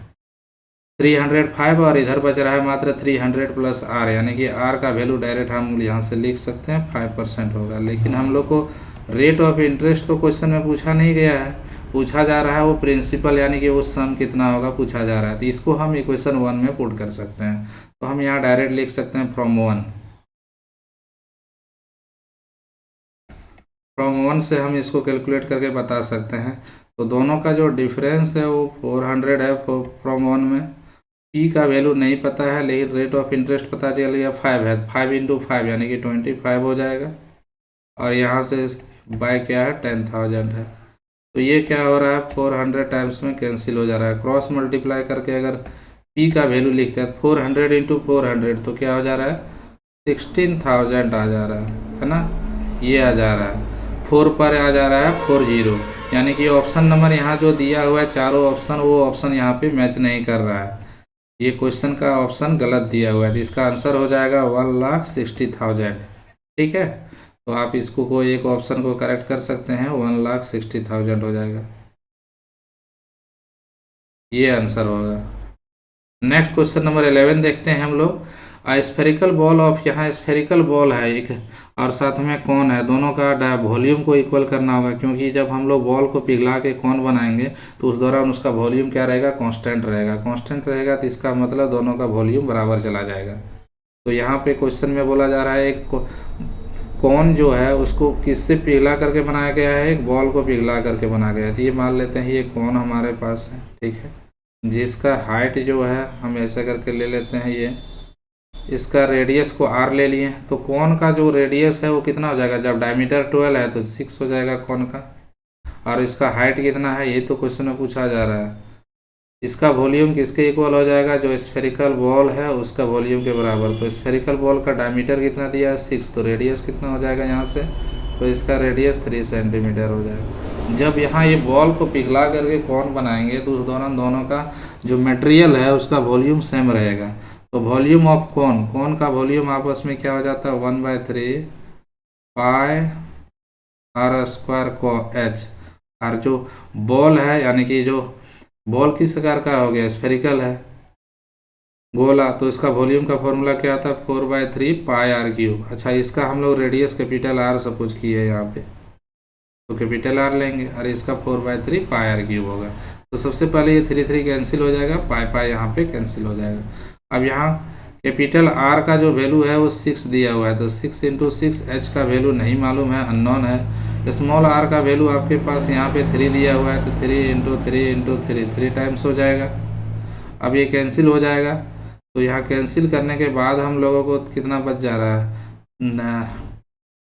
305, और इधर बच रहा है मात्र 300 प्लस R, यानी कि R का वैल्यू डायरेक्ट हम यहाँ से लिख सकते हैं 5% होगा। लेकिन हम लोग को रेट ऑफ इंटरेस्ट को क्वेश्चन में पूछा नहीं गया है, पूछा जा रहा है वो प्रिंसिपल यानी कि वो सम कितना होगा पूछा जा रहा है, तो इसको हम इक्वेशन 1 में पुट कर सकते हैं। तो हम यहाँ डायरेक्ट लिख सकते हैं फ्रॉम वन से हम इसको कैलकुलेट करके बता सकते हैं। तो दोनों का जो डिफरेंस है वो 400 है फ्रॉम वन में। पी का वैल्यू नहीं पता है लेकिन रेट ऑफ इंटरेस्ट पता चल गया 5 है, 5 × 5 यानी कि 25 हो जाएगा। और यहाँ से बाय क्या है 10,000 है। तो ये क्या हो रहा है 400 टाइम्स में कैंसिल हो जा रहा है। क्रॉस मल्टीप्लाई करके अगर पी का वैल्यू लिखते हैं 400 × 400 तो क्या हो जा रहा है 16,000 आ जा रहा है ना, ये आ जा रहा है। 4 पर आ जा रहा है 40, यानी कि ऑप्शन नंबर यहाँ जो दिया हुआ है चारों ऑप्शन, वो ऑप्शन यहाँ पे मैच नहीं कर रहा है। ये क्वेश्चन का ऑप्शन गलत दिया हुआ है, तो इसका आंसर हो जाएगा 1,60,000। ठीक है, तो आप इसको कोई एक ऑप्शन को करेक्ट कर सकते हैं, 1,60,000 हो जाएगा, ये आंसर होगा। नेक्स्ट क्वेश्चन नंबर 11 देखते हैं हम लोग। स्फेरिकल बॉल ऑफ, यहाँ स्फेरिकल बॉल है एक और साथ में कौन है, दोनों का वॉल्यूम को इक्वल करना होगा, क्योंकि जब हम लोग बॉल को पिघला के कौन बनाएंगे तो उस दौरान उसका वॉल्यूम क्या रहेगा कांस्टेंट रहेगा। कांस्टेंट रहेगा तो इसका मतलब दोनों का वॉल्यूम बराबर चला जाएगा। तो यहाँ पे क्वेश्चन में बोला जा रहा है एक कौन जो है उसको किससे पिघला करके बनाया गया है, एक बॉल को पिघला करके बनाया गया है। तो ये मान लेते हैं ये कौन हमारे पास है, ठीक है, जिसका हाइट जो है हम ऐसा करके ले लेते हैं, ये इसका रेडियस को r ले लिए। तो कौन का जो रेडियस है वो कितना हो जाएगा, जब डायमीटर 12 है तो 6 हो जाएगा कौन का, और इसका हाइट कितना है ये तो क्वेश्चन में पूछा जा रहा है। इसका वॉल्यूम किसके इक्वल हो जाएगा, जो स्फेरिकल बॉल है उसका वॉल्यूम के बराबर। तो स्फेरिकल बॉल का डायमीटर कितना दिया है 6, तो रेडियस कितना हो जाएगा यहाँ से, तो इसका रेडियस 3 सेंटीमीटर हो जाएगा। जब यहाँ ये बॉल को पिघला करके कौन बनाएंगे तो उस दौरान दोनों का जो मटेरियल है उसका वॉल्यूम सेम रहेगा। तो वॉल्यूम ऑफ कौन का वॉल्यूम आपस में क्या हो जाता है 1/3 पाई r² को h। और जो बॉल है यानी कि जो बॉल किस आकार का हो गया स्फेरिकल है गोला, तो इसका वॉल्यूम का फॉर्मूला क्या आता है 4/3 पाई r³। अच्छा, इसका हम लोग रेडियस कैपिटल R सपोज किए यहाँ पे, तो कैपिटल R लेंगे और इसका 4/3 पाई r³ होगा। तो सबसे पहले ये 3 कैंसिल हो जाएगा, पाई यहाँ पे कैंसिल हो जाएगा। अब यहाँ कैपिटल R का जो वैल्यू है वो 6 दिया हुआ है, तो 6 × 6 h का वैल्यू नहीं मालूम है, अननोन है। स्मॉल r का वैल्यू आपके पास यहाँ पे 3 दिया हुआ है, तो 3 × 3 × 3 3 टाइम्स हो जाएगा। अब ये कैंसिल हो जाएगा, तो यहाँ कैंसिल करने के बाद हम लोगों को कितना बच जा रहा है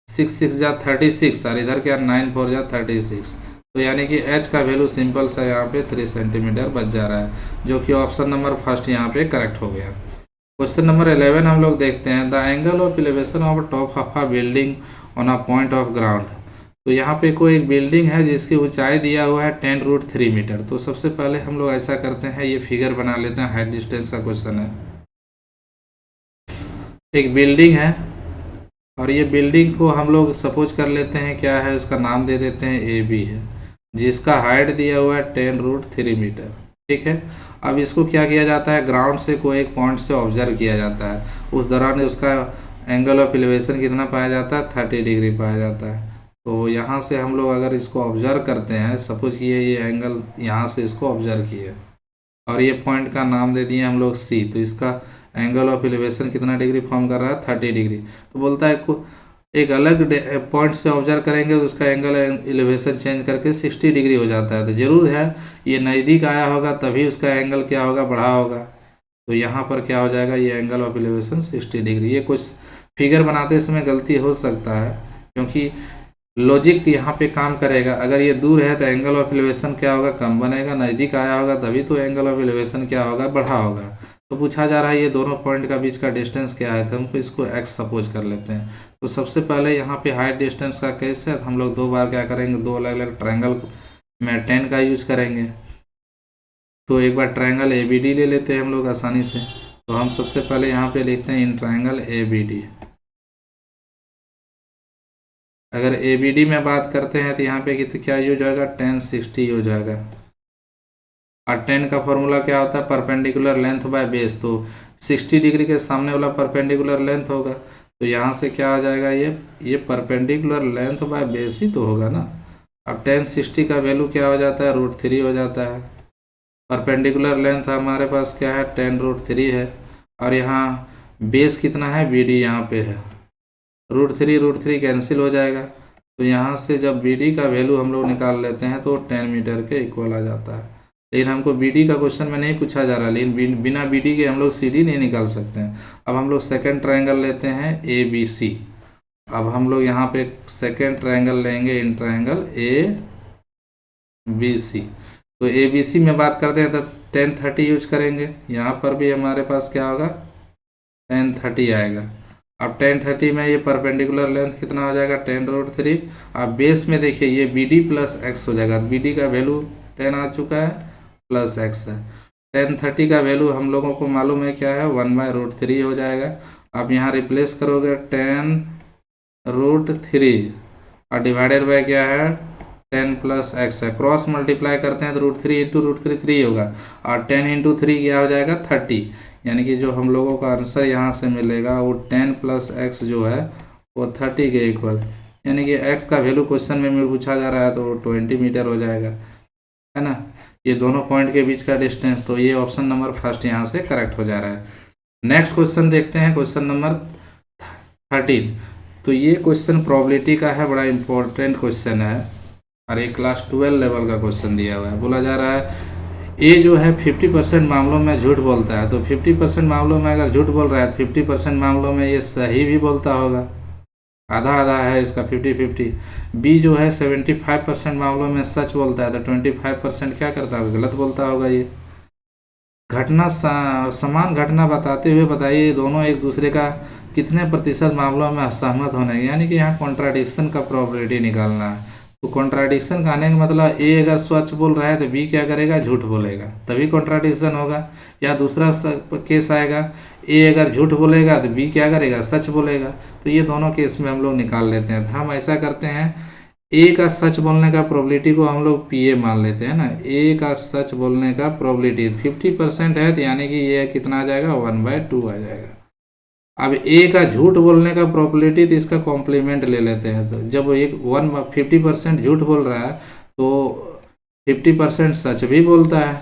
6 6 जा 36 और इधर क्या 9 4 जा 36। तो यानी कि h का वैल्यू सिंपल सा यहाँ पे 3 सेंटीमीटर बच जा रहा है, जो कि ऑप्शन नंबर फर्स्ट यहाँ पे करेक्ट हो गया। क्वेश्चन नंबर 11 हम लोग देखते हैं। The angle of elevation of top of a building on a point of ground. तो यहाँ पे कोई एक बिल्डिंग है जिसकी ऊंचाई दिया हुआ है 10√3 मीटर। तो सबसे पहले हम लोग ऐसा करते हैं, ये फिगर बना लेते हैं, हाइट डिस्टेंस का क्वेश्चन है। एक बिल्डिंग है और ये बिल्डिंग को हम लोग सपोज कर लेते हैं क्या है, इसका नाम दे देते हैं AB है, जिसका हाइट दिया हुआ है 10√3 मीटर। ठीक है, अब इसको क्या किया जाता है, ग्राउंड से कोई एक पॉइंट से ऑब्जर्व किया जाता है, उस दौरान उसका एंगल ऑफ एलिवेशन कितना पाया जाता है 30 डिग्री पाया जाता है। तो यहाँ से हम लोग अगर इसको ऑब्जर्व करते हैं, सपोज ये एंगल यहाँ से इसको ऑब्जर्व किए और ये पॉइंट का नाम दे दिए हम लोग C, तो इसका एंगल ऑफ एलिवेशन कितना डिग्री फॉर्म कर रहा है 30 डिग्री। तो बोलता है एक अलग पॉइंट से ऑब्जर्व करेंगे तो उसका एंगल एलिवेशन चेंज करके 60 डिग्री हो जाता है। तो ज़रूर है ये नज़दीक आया होगा तभी उसका एंगल क्या होगा बढ़ा होगा। तो यहाँ पर क्या हो जाएगा, ये एंगल ऑफ एलिवेशन 60 डिग्री। ये कुछ फिगर बनाते समय गलती हो सकता है क्योंकि लॉजिक यहाँ पे काम करेगा। अगर ये दूर है तो एंगल ऑफ एलिवेशन क्या होगा कम बनेगा, नज़दीक आया होगा तभी तो एंगल ऑफ एलिवेशन क्या होगा बढ़ा होगा। तो पूछा जा रहा है ये दोनों पॉइंट का बीच का डिस्टेंस क्या है, तो हमको इसको x सपोज कर लेते हैं। तो सबसे पहले यहाँ पे हाइट डिस्टेंस का केस है, तो हम लोग 2 बार क्या करेंगे, 2 अलग अलग ट्रायंगल में 10 का यूज करेंगे। तो एक बार ट्रायंगल ABD ले लेते हैं हम लोग आसानी से। तो हम सबसे पहले यहाँ पे लिखते हैं इन ट्रायंगल ABD। अगर ABD में बात करते हैं तो यहाँ पे क्या यूज होगा 1060 यूज होगा। और 10 का फॉर्मूला क्या होता है परपेंडिकुलर लेंथ बाय बेस, तो 60 डिग्री के सामने वाला परपेंडिकुलर लेंथ होगा। तो यहाँ से क्या आ जाएगा, ये परपेंडिकुलर लेंथ बाय बेस ही तो होगा ना। अब tan 60 का वैल्यू क्या हो जाता है, √3 हो जाता है। परपेंडिकुलर लेंथ हमारे पास क्या है, tan√3 है। और यहाँ बेस कितना है, BD यहाँ पे है, √3 कैंसिल हो जाएगा। तो यहाँ से जब BD का वैल्यू हम लोग निकाल लेते हैं तो 10 मीटर के इक्वल आ जाता है। लेकिन हमको BD का क्वेश्चन में नहीं पूछा जा रहा, लेकिन बिना BD के हम लोग CD नहीं निकाल सकते हैं। अब हम लोग सेकेंड ट्रायंगल लेते हैं ABC। अब हम लोग यहाँ पे सेकेंड ट्रायंगल लेंगे इन ट्रायंगल ABC। तो ABC में बात करते हैं तो tan 30 यूज करेंगे। यहाँ पर भी हमारे पास क्या होगा, tan 30 आएगा। अब tan 30 में ये परपेंडिकुलर लेंथ कितना हो जाएगा, tan√3। अब बेस में देखिए ये BD प्लस x हो जाएगा। BD का वैल्यू 10 आ चुका है, प्लस x है। tan 30 का वैल्यू हम लोगों को मालूम है क्या है, 1/√3 हो जाएगा। अब यहाँ रिप्लेस करोगे tan√3 और डिवाइडेड बाय क्या है, 10 प्लस x है। क्रॉस मल्टीप्लाई करते हैं तो √3 इंटू √3 3 होगा, और 10 इंटू 3 क्या हो जाएगा, 30। यानी कि जो हम लोगों का आंसर यहाँ से मिलेगा वो 10 प्लस x जो है वो 30 के इक्वल, यानी कि x का वैल्यू क्वेश्चन में पूछा जा रहा है तो 20 मीटर हो जाएगा, है ना। ये दोनों पॉइंट के बीच का डिस्टेंस, तो ये ऑप्शन नंबर फर्स्ट यहाँ से करेक्ट हो जा रहा है। नेक्स्ट क्वेश्चन देखते हैं, क्वेश्चन नंबर 13। तो ये क्वेश्चन प्रोबेबिलिटी का है, बड़ा इंपॉर्टेंट क्वेश्चन है और एक क्लास 12 लेवल का क्वेश्चन दिया हुआ है। बोला जा रहा है ए जो है 50% मामलों में झूठ बोलता है। तो 50% मामलों में अगर झूठ बोल रहा है, 50% मामलों में ये सही भी बोलता होगा, आधा आधा है इसका, 50-50। बी जो है 75% मामलों में सच बोलता है, तो 25% क्या करता होगा, गलत बोलता होगा। ये घटना समान घटना बताते हुए बताइए दोनों एक दूसरे का कितने प्रतिशत मामलों में असहमत होने, यानी कि यहाँ कॉन्ट्राडिक्शन का प्रोबेबिलिटी निकालना है। तो कॉन्ट्राडिक्शन कहने का मतलब ए अगर सच बोल रहा है तो बी क्या करेगा, झूठ बोलेगा, तभी कॉन्ट्राडिक्शन होगा। या दूसरा केस आएगा, ए अगर झूठ बोलेगा तो बी क्या करेगा, सच बोलेगा। तो ये दोनों केस में हम लोग निकाल लेते हैं। तो हम ऐसा करते हैं, ए का सच बोलने का प्रोबेबिलिटी को हम लोग PA मान लेते हैं ना। ए का सच बोलने का प्रोबेबिलिटी 50% है, तो यानी कि ये कितना आ जाएगा, 1/2 आ जाएगा। अब ए का झूठ बोलने का प्रोबेबिलिटी, तो इसका कॉम्प्लीमेंट ले लेते हैं। तो जब एक 50% झूठ बोल रहा है तो 50% सच भी बोलता है,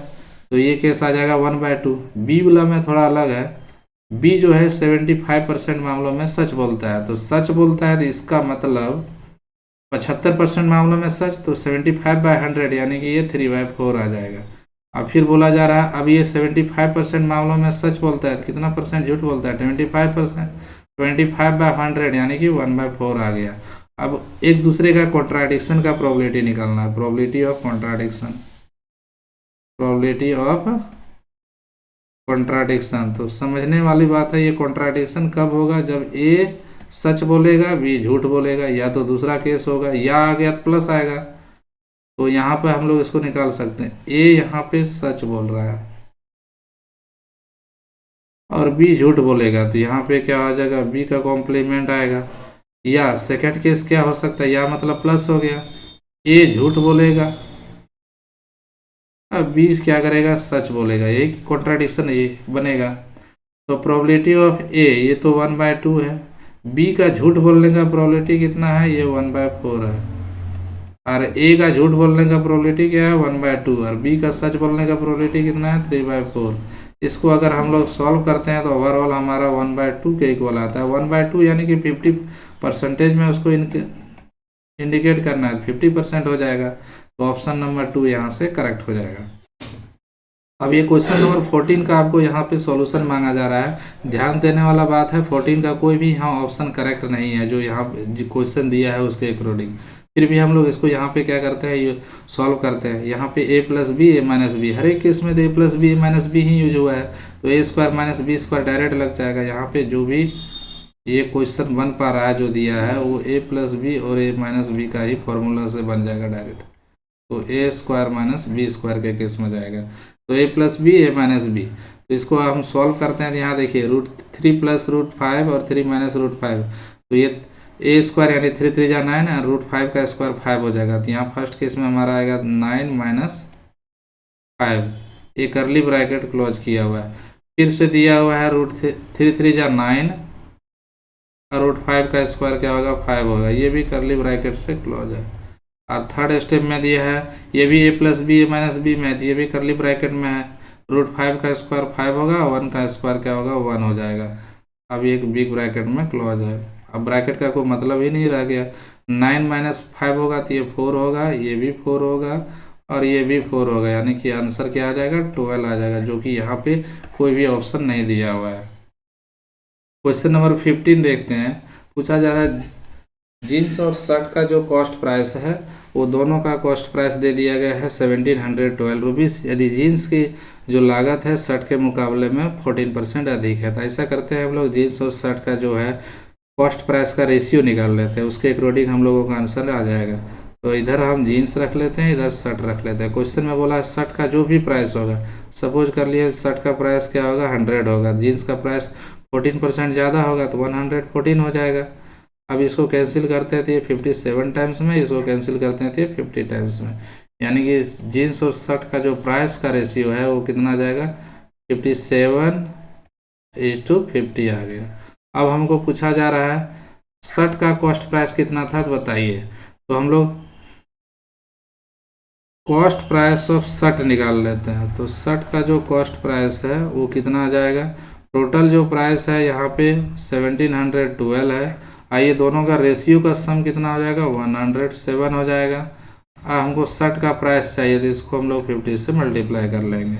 तो ये केस आ जाएगा 1/2। बी वाला में थोड़ा अलग है, बी जो है 75% मामलों में सच बोलता है। तो सच बोलता है तो इसका मतलब 75% मामलों में सच, तो 75/100 यानी कि ये 3/4 आ जाएगा। अब फिर बोला जा रहा है, अब ये 75% मामलों में सच बोलता है तो कितना परसेंट झूठ बोलता है, 25%। 25/100 यानी कि 1/4 आ गया। अब एक दूसरे का कॉन्ट्राडिक्शन का प्रोबेबिलिटी निकालना है, probability of contradiction, probability of contradiction. तो समझने वाली बात है, ये कॉन्ट्राडिक्शन कब होगा, जब ए सच बोलेगा बी झूठ बोलेगा, या तो दूसरा केस होगा, या आ गया प्लस आएगा। तो यहाँ पे हम लोग इसको निकाल सकते हैं, ए यहाँ पे सच बोल रहा है और बी झूठ बोलेगा, तो यहाँ पे क्या आ जाएगा, बी का कॉम्प्लीमेंट आएगा। या सेकंड केस क्या हो सकता है, या मतलब प्लस हो गया, ए झूठ बोलेगा, अब बी क्या करेगा, सच बोलेगा, यही कॉन्ट्राडिक्शन ये बनेगा। तो प्रोबेबिलिटी ऑफ ए ये तो 1/2 है, बी का झूठ बोलने का प्रोबेबिलिटी कितना है, ये 1/4 है, और ए का झूठ बोलने का प्रोबेबिलिटी क्या है, 1/2, और बी का सच बोलने का प्रोबेबिलिटी कितना है, 3/4। इसको अगर हम लोग सॉल्व करते हैं तो ओवरऑल हमारा 1/2 के इक्वल आता है। 1/2 यानी कि 50% में उसको इंडिकेट करना है, 50% हो जाएगा। तो ऑप्शन नंबर 2 यहाँ से करेक्ट हो जाएगा। अब ये क्वेश्चन नंबर 14 का आपको यहाँ पे सॉल्यूशन मांगा जा रहा है। ध्यान देने वाला बात है, 14 का कोई भी यहाँ ऑप्शन करेक्ट नहीं है जो यहाँ क्वेश्चन दिया है उसके अकॉर्डिंग। फिर भी हम लोग इसको यहाँ पे क्या करते हैं, ये सॉल्व करते हैं। यहाँ पे a+b a-b, हर एक केस में तो a+b a-b ही यूज हुआ है, तो a² - b² डायरेक्ट लग जाएगा। यहाँ पे जो भी ये क्वेश्चन बन पा रहा है जो दिया है वो a+b और a-b का ही फॉर्मूला से बन जाएगा डायरेक्ट, तो a² - b² के केस में जाएगा। तो a+b a-b, तो इसको हम सॉल्व करते हैं। तो यहाँ देखिए √3 + √5 और 3 - √5, तो ये a² यानी 3 3 जा 9 और √5 का स्क्वायर 5 हो जाएगा। तो यहाँ फर्स्ट केस में हमारा आएगा 9 - 5, ये करली ब्रैकेट क्लोज किया हुआ है। फिर से दिया हुआ है √3 3 जा 9 और √5 का स्क्वायर क्या होगा, 5 होगा, ये भी करली ब्रैकेट से क्लोज है। और थर्ड स्टेप में दिया है ये भी a plus B A minus B में है, तो ये भी करली ब्रैकेट में है। √5 का स्क्वायर 5 होगा, 1 का स्क्वायर क्या होगा 1 हो जाएगा। अब ये एक बिग ब्रैकेट में क्लोज है। अब ब्रैकेट का कोई मतलब ही नहीं रह गया। 9 माइनस 5 होगा तो ये 4 होगा, ये भी 4 होगा और ये भी 4 होगा, यानी कि आंसर क्या आ जाएगा 12 आ जाएगा, जो कि यहाँ पे कोई भी ऑप्शन नहीं दिया हुआ है। क्वेश्चन नंबर 15 देखते हैं। पूछा जा रहा है जीन्स और शर्ट का जो कॉस्ट प्राइस है वो दोनों का कॉस्ट प्राइस दे दिया गया है 1712 रुपीज़। यदि जीन्स की जो लागत है शर्ट के मुकाबले में 14% अधिक है, तो ऐसा करते हैं हम लोग जीन्स और शर्ट का जो है कॉस्ट प्राइस का रेशियो निकाल लेते हैं, उसके अकॉर्डिंग हम लोगों का आंसर आ जाएगा। तो इधर हम जीन्स रख लेते हैं, इधर शर्ट रख लेते हैं। क्वेश्चन में बोला है शर्ट का जो भी प्राइस होगा, सपोज कर लिए शर्ट का प्राइस क्या होगा 100 होगा, जीन्स का प्राइस 14% ज़्यादा होगा तो 114 हो जाएगा। अब इसको कैंसिल करते हैं तो ये 57 टाइम्स में, इसको कैंसिल करते हैं तो ये 50 टाइम्स में, यानी कि जीन्स और शर्ट का जो प्राइस का रेशियो है वो कितना आ जाएगा 57:50 आ गया। अब हमको पूछा जा रहा है शर्ट का कॉस्ट प्राइस कितना था तो बताइए। तो हम लोग कॉस्ट प्राइस ऑफ शर्ट निकाल लेते हैं। तो शर्ट का जो कॉस्ट प्राइस है वो कितना आ जाएगा, टोटल जो प्राइस है यहाँ पे 1712 है, आइए दोनों का रेशियो का सम कितना हो जाएगा 107 हो जाएगा। हमको शर्ट का प्राइस चाहिए तो इसको हम लोग 50 से मल्टीप्लाई कर लेंगे।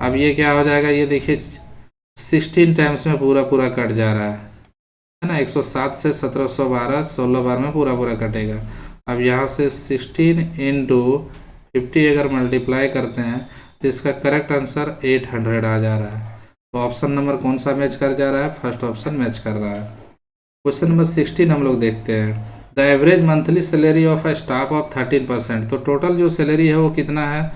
अब ये क्या हो जाएगा, ये देखिए 16 टाइम्स में पूरा पूरा कट जा रहा है ना, 107 से 1712 16 बार में पूरा पूरा कटेगा। अब यहाँ से 16 इंटू 50 अगर मल्टीप्लाई करते हैं तो इसका करेक्ट आंसर 800 आ जा रहा है। तो ऑप्शन नंबर कौन सा मैच कर जा रहा है, फर्स्ट ऑप्शन मैच कर रहा है। क्वेश्चन नंबर 16 हम लोग देखते हैं। The average monthly salary of a staff of 13%। तो टोटल जो सैलरी है वो कितना है,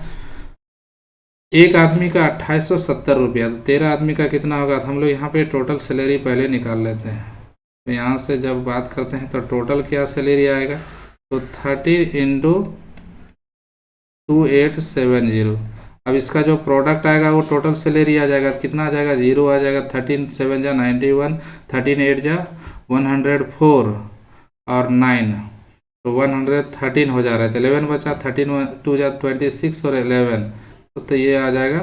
एक आदमी का 2870 रुपया, तो 13 आदमी का कितना होगा। तो हम लोग यहाँ पे टोटल सैलरी पहले निकाल लेते हैं। तो यहाँ से जब बात करते हैं तो टोटल क्या सैलरी आएगा, तो 30 इंटू 2870। अब इसका जो प्रोडक्ट आएगा वो टोटल सैलरी आ जाएगा, कितना आ जाएगा 0 आ जाएगा। 13 7 जा 91, 13 8 जा 104 और 9 तो 113 हो जा रहा है। तो 11 बचा, 13 2 जा 26 और 11 तो ये आ जाएगा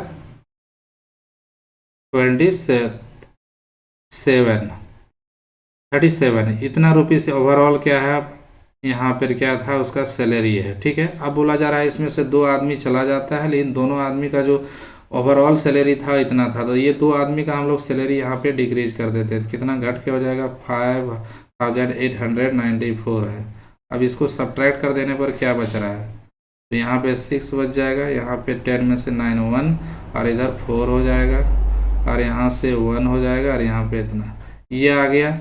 37 इतना रुपये से ओवरऑल क्या है यहाँ पर क्या था उसका सैलरी है। ठीक है, अब बोला जा रहा है इसमें से 2 आदमी चला जाता है, लेकिन दोनों आदमी का जो ओवरऑल सैलरी था इतना था, तो ये 2 आदमी का हम लोग सैलरी यहाँ पे डिक्रीज कर देते हैं। कितना घट के हो जाएगा 5894 है। अब इसको सब्ट्रैक्ट कर देने पर क्या बच रहा है, तो यहाँ पे 6 बच जाएगा, यहाँ पे 10 में से 9 1 और इधर 4 हो जाएगा और यहाँ से 1 हो जाएगा और यहाँ पे इतना ये आ गया।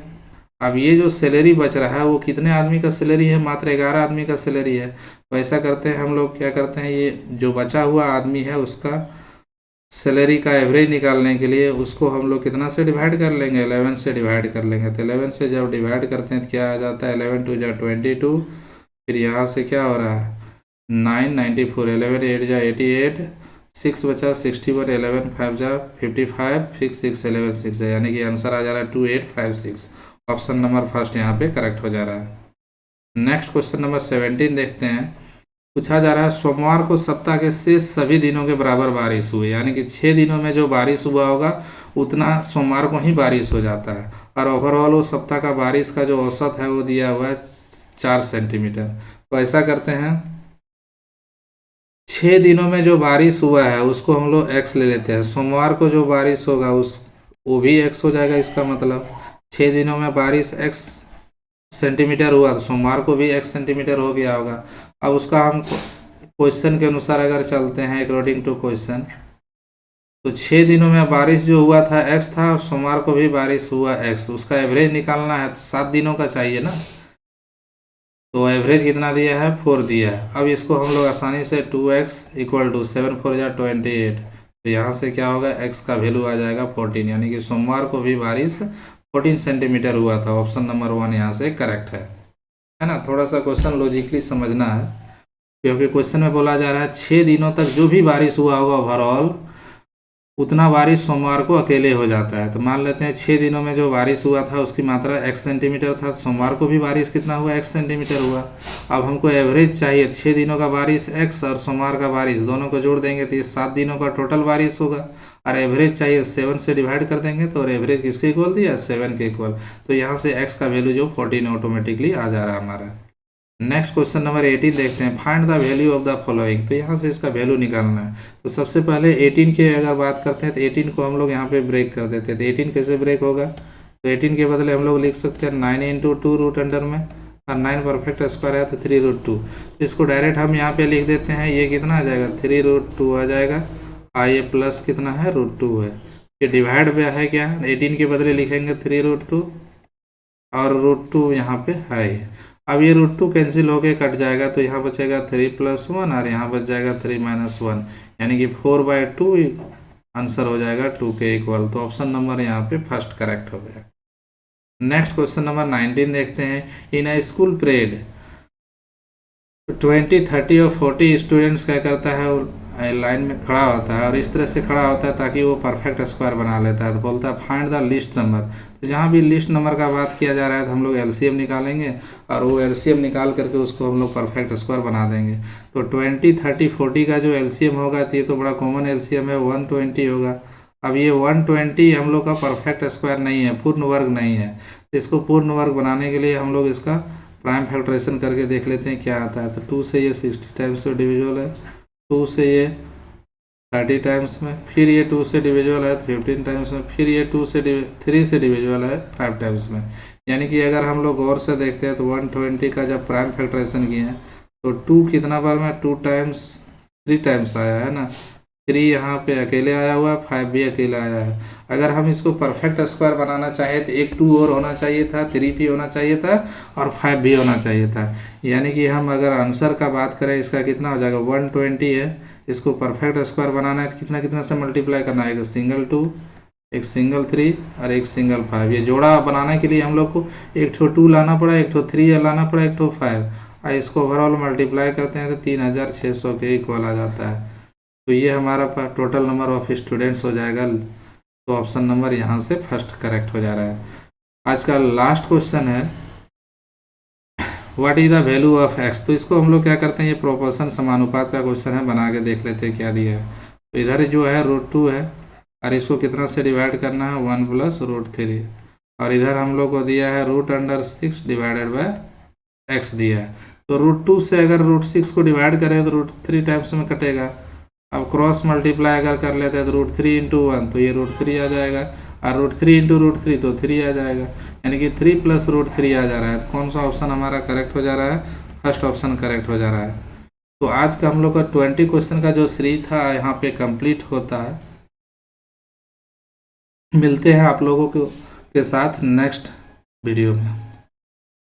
अब ये जो सैलरी बच रहा है वो कितने आदमी का सैलरी है, मात्र 11 आदमी का सैलरी है। तो ऐसा करते हैं हम लोग क्या करते हैं, ये जो बचा हुआ आदमी है उसका सैलरी का एवरेज निकालने के लिए उसको हम लोग कितना से डिवाइड कर लेंगे, 11 से डिवाइड कर लेंगे। तो 11 से जब डिवाइड करते हैं तो क्या आ जाता है 11 2 जा 22, फिर यहाँ से क्या हो रहा है 9 94, 11 8 जा 88, 6 बचा 61, 11 5 जा 55, 6 6 11 6 है, यानी कि आंसर आ जा रहा है 2856। ऑप्शन नंबर फर्स्ट यहाँ पे करेक्ट हो जा रहा है। नेक्स्ट क्वेश्चन नंबर 17 देखते हैं। पूछा जा रहा है सोमवार को सप्ताह के शेष सभी दिनों के बराबर बारिश हुई, यानी कि 6 दिनों में जो बारिश हुआ होगा उतना सोमवार को ही बारिश हो जाता है, और ओवरऑल वो सप्ताह का बारिश का जो औसत है वो दिया हुआ है 4 सेंटीमीटर। तो ऐसा करते हैं 6 दिनों में जो बारिश हुआ है उसको हम लोग x ले लेते हैं, सोमवार को जो बारिश होगा उस वो भी x हो जाएगा। इसका मतलब 6 दिनों में बारिश x सेंटीमीटर हुआ तो सोमवार को भी x सेंटीमीटर हो गया होगा। अब उसका हम क्वेश्चन के अनुसार अगर चलते हैं अकॉर्डिंग टू क्वेश्चन, तो 6 दिनों में बारिश जो हुआ था x था और सोमवार को भी बारिश हुआ x, उसका एवरेज निकालना है तो 7 दिनों का चाहिए ना। तो एवरेज कितना दिया है 4 दिया है। अब इसको हम लोग आसानी से 2x = 7 4 जा 28, तो यहाँ से क्या होगा x का वैल्यू आ जाएगा 14, यानी कि सोमवार को भी बारिश 14 सेंटीमीटर हुआ था। ऑप्शन नंबर 1 यहाँ से करेक्ट है ना। थोड़ा सा क्वेश्चन लॉजिकली समझना है, क्योंकि क्वेश्चन में बोला जा रहा है 6 दिनों तक जो भी बारिश हुआ होगा ओवरऑल उतना बारिश सोमवार को अकेले हो जाता है। तो मान लेते हैं 6 दिनों में जो बारिश हुआ था उसकी मात्रा x सेंटीमीटर था, सोमवार को भी बारिश कितना हुआ, x सेंटीमीटर हुआ। अब हमको एवरेज चाहिए, 6 दिनों का बारिश x और सोमवार का बारिश दोनों को जोड़ देंगे तो ये 7 दिनों का टोटल बारिश होगा। और एवरेज चाहिए 7 से डिवाइड कर देंगे तो एवरेज किसके इक्वल दिया, 7 के इक्वल। तो यहाँ से x का वैल्यू जो 14 ऑटोमेटिकली आ जा रहा है हमारा। नेक्स्ट क्वेश्चन नंबर 18 देखते हैं, find the value of the following. तो यहाँ से इसका वैल्यू निकालना है। तो सबसे पहले 18 की अगर बात करते हैं तो 18 को हम लोग यहाँ पे ब्रेक कर देते हैं। तो 18 कैसे ब्रेक होगा, तो 18 के बदले हम लोग लिख सकते हैं 9 × 2 रूट अंडर में, और 9 परफेक्ट स्क्वायर है तो 3√2। तो इसको डायरेक्ट हम यहाँ पे लिख देते हैं, ये कितना आ जाएगा 3√2 आ जाएगा, और ये प्लस कितना है √2 है। ये डिवाइड में है क्या, 18 के बदले लिखेंगे 3√2 और √2 यहाँ पे है। अब ये √2 कैंसिल होके कट जाएगा तो यहाँ बचेगा 3 + 1 और यहाँ बच जाएगा 3 - 1, यानी कि 4/2 आंसर हो जाएगा 2 के इक्वल। तो ऑप्शन नंबर यहाँ पे फर्स्ट करेक्ट हो गया। नेक्स्ट क्वेश्चन नंबर 19 देखते हैं, इन अ स्कूल परेड 20, 30 और 40 स्टूडेंट्स क्या करता है, लाइन में खड़ा होता है और इस तरह से खड़ा होता है ताकि वो परफेक्ट स्क्वायर बना लेता है। तो बोलता है फाइंड द लीस्ट नंबर। तो जहाँ भी लीस्ट नंबर का बात किया जा रहा है तो हम लोग एलसीएम निकालेंगे और वो एलसीएम निकाल करके उसको हम लोग परफेक्ट स्क्वायर बना देंगे। तो 20, 30, 40 का जो एलसीएम होगा तो ये तो बड़ा कॉमन एलसीएम है, 120 होगा। अब ये 120 हम लोग का परफेक्ट स्क्वायर नहीं है, पूर्ण वर्ग नहीं है। तो इसको पूर्ण वर्ग बनाने के लिए हम लोग इसका प्राइम फैक्टराइजेशन करके देख लेते हैं क्या आता है। तो 2 से ये 60 टाइम्स में डिविजिबल है, 2 से ये 30 टाइम्स में, फिर ये 2 से डिविजिबल है 15 टाइम्स में, फिर ये 3 से डिविजिबल है 5 टाइम्स में। यानी कि अगर हम लोग गौर से देखते हैं तो 120 का जब प्राइम फैक्टराइजेशन किए हैं तो 2 कितना बार में 2 टाइम्स 3 टाइम्स आया है ना, 3 यहाँ पे अकेले आया हुआ है, 5 भी अकेले आया है। अगर हम इसको परफेक्ट स्क्वायर बनाना चाहे तो एक 2 और होना चाहिए था, 3 भी होना चाहिए था और 5 भी होना चाहिए था। यानी कि हम अगर आंसर का बात करें इसका कितना हो जाएगा, 120 है, इसको परफेक्ट स्क्वायर बनाना है तो कितना कितना से मल्टीप्लाई करना है, एक सिंगल 2, एक सिंगल 3 और एक सिंगल 5। ये जोड़ा बनाने के लिए हम लोग को एक 2 लाना पड़ा, एक 3 लाना पड़ा, एक 5, और इसको ओवरऑल मल्टीप्लाई करते हैं तो 3600 के इक्वल आ जाता है। तो ये हमारा टोटल नंबर ऑफ स्टूडेंट्स हो जाएगा। तो ऑप्शन नंबर यहाँ से फर्स्ट करेक्ट हो जा रहा है। आज का लास्ट क्वेश्चन है, what is the value of x. तो इसको हम लोग क्या करते हैं, ये प्रोपोर्शन समानुपात का क्वेश्चन है, बना के देख लेते हैं क्या दिया है। तो इधर जो है √2 है और इसको कितना से डिवाइड करना है, 1 + √3, और इधर हम लोग को दिया है √6 / x दिया है। तो √2 से अगर √6 को डिवाइड करें तो √3 टाइम्स में कटेगा। अब क्रॉस मल्टीप्लाई अगर कर लेते हैं तो √3 × 1 तो ये √3 आ जाएगा, और √3 × √3 तो 3 आ जाएगा, यानी कि 3 + √3 आ जा रहा है। तो कौन सा ऑप्शन हमारा करेक्ट हो जा रहा है, फर्स्ट ऑप्शन करेक्ट हो जा रहा है। तो आज का हम लोग का 20 क्वेश्चन का जो सीरीज था यहाँ पे कंप्लीट होता है। मिलते हैं आप लोगों के साथ नेक्स्ट वीडियो में।